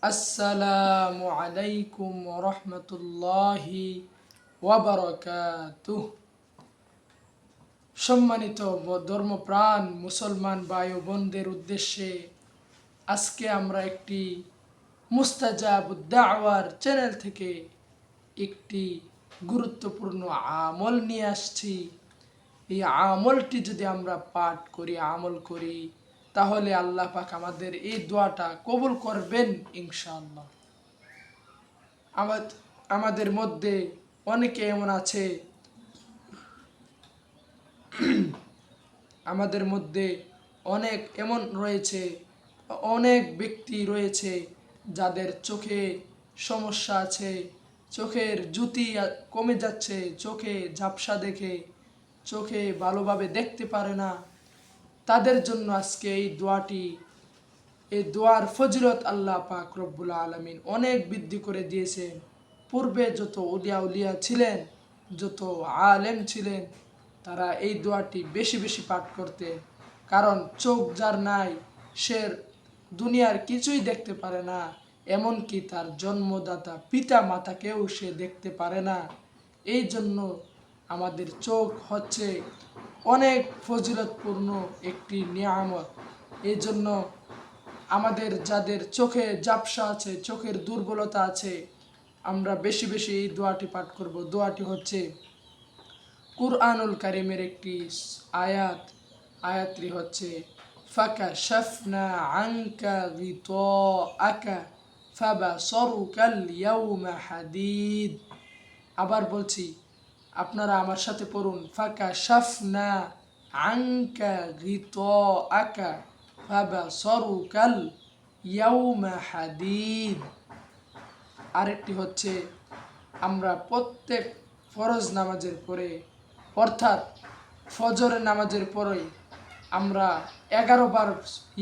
আসসালামু আলাইকুম রহমতুল্লাহি ওয়াবারাকাতুহ। সম্মানিত ধর্মপ্রাণ মুসলমান ভাই ও বোনদের উদ্দেশ্যে আজকে আমরা একটি মুস্তাজাবুদ দাওয়ার চ্যানেল থেকে একটি গুরুত্বপূর্ণ আমল নিয়ে আসছি। এই আমলটি যদি আমরা পাঠ করি, আমল করি, তাহলে আল্লাহ পাক আমাদের এই দোয়াটা কবুল করবেন ইনশাআল্লাহ। আমাদের মধ্যে অনেকে এমন আছে, আমাদের মধ্যে অনেক এমন রয়েছে, অনেক ব্যক্তি রয়েছে যাদের চোখে সমস্যা আছে, চোখের জ্যোতি কমে যাচ্ছে, চোখে ঝাপসা দেখে, চোখে ভালোভাবে দেখতে পারে না। তাদের জন্য আজকে এই দোয়ার ফজিলত আল্লাহ পাক রব্বুল আলামিন অনেক বৃদ্ধি করে দিয়েছেন। পূর্বে যত উলিয়া ছিলেন, যত আলেম ছিলেন, তারা এই দোয়াটি বেশি বেশি পাঠ করতেন। কারণ চোখ যার নাই, সে দুনিয়ার কিছুই দেখতে পারে না, এমনকি তার জন্মদাতা পিতা মাতাকেও সে দেখতে পারে না। এই জন্য আমাদের চোখ হচ্ছে অনেক ফজিলতপূর্ণ একটি নিয়ামত। এই জন্য আমাদের যাদের চোখে ঝাপসা আছে, চোখের দুর্বলতা আছে, আমরা বেশি বেশি এই দোয়াটি পাঠ করব। দোয়াটি হচ্ছে কুরআনুল কারীমের একটি আয়াতটি হচ্ছে ফাকাশাফনা আনকা গিতাআকা ফাবাসারুকাল ইয়াউমা হাদীদ। আবার বলছি, আপনারা আমার সাথে পড়ুন, ফাকাশাফনা আনকা গিতাআকা ফাবাসারুকাল ইয়াউমা হাদীদ। আরেকটি হচ্ছে, আমরা প্রত্যেক ফরজ নামাজের পরে, অর্থাৎ ফজরের নামাজের পরে আমরা 11 বার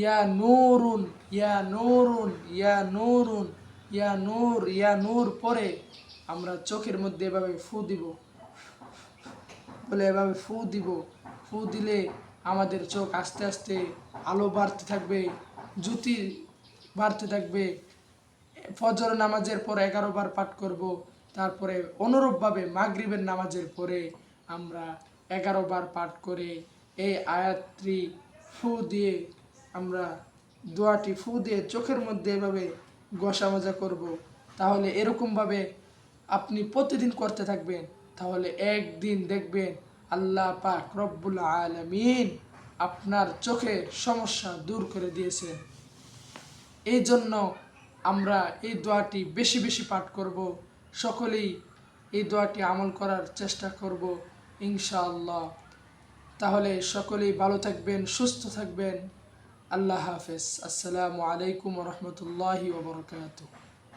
ইয়া নূরুন ইয়া নূরুন ইয়া নূরুন ইয়া নূর পরে আমরা চোখের মধ্যে এভাবে ফু দিব, বলে এভাবে ফু দিব। ফু দিলে আমাদের চোখ আস্তে আস্তে আলো বাড়তে থাকবে, জ্যোতি বাড়তে থাকবে। ফজর নামাজের পর 11 বার পাঠ করব। তারপরে অনুরূপভাবে মাগরিবের নামাজের পরে আমরা 11 বার পাঠ করে এই আয়াতটি ফু দিয়ে, আমরা দোয়াটি ফু দিয়ে চোখের মধ্যে এভাবে ঘষা মাজা করব। তাহলে এরকমভাবে আপনি প্রতিদিন করতে থাকবেন, তাহলে একদিন দেখবেন আল্লাহ পাক রব্বুল আলামিন আপনার চোখের সমস্যা দূর করে দিয়েছেন। এই জন্য আমরা এই দোয়াটি বেশি বেশি পাঠ করব। সকলেই এই দোয়াটি আমল করার চেষ্টা করব ইনশাআল্লাহ। তাহলে সকলেই ভালো থাকবেন, সুস্থ থাকবেন। আল্লাহ হাফেজ। আসসালামু আলাইকুম রহমতুল্লাহি ওয়া বারাকাতুহু।